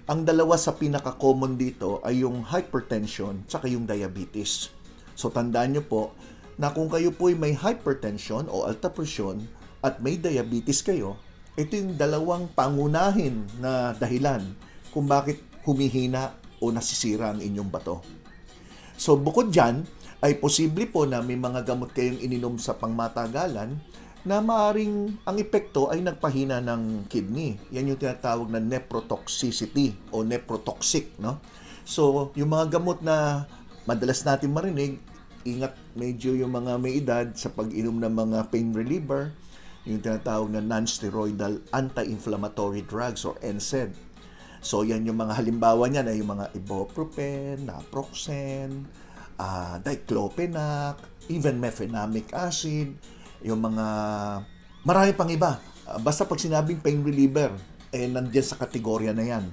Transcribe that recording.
Ang dalawa sa pinaka-common dito ay yung hypertension tsaka yung diabetes. So tandaan nyo po na kung kayo po ay may hypertension o alta presyon at may diabetes kayo, ito yung dalawang pangunahin na dahilan kung bakit humihina o nasisira ang inyong bato. So bukod dyan, ay posible po na may mga gamot kayong ininom sa pangmatagalan na maaring ang epekto ay nagpahina ng kidney. Yan yung tinatawag na nephrotoxicity o nephrotoxic, no? So, yung mga gamot na madalas natin marinig, ingat medyo yung mga may edad sa pag-inom ng mga pain reliever, yung tinatawag na non-steroidal anti-inflammatory drugs or NSAID. So, yan yung mga halimbawa niyan ay yung mga ibuprofen, naproxen, diclofenac, even mefenamic acid, yung mga marami pang iba. Basta pag sinabing pain reliever, nandiyan sa kategorya na yan.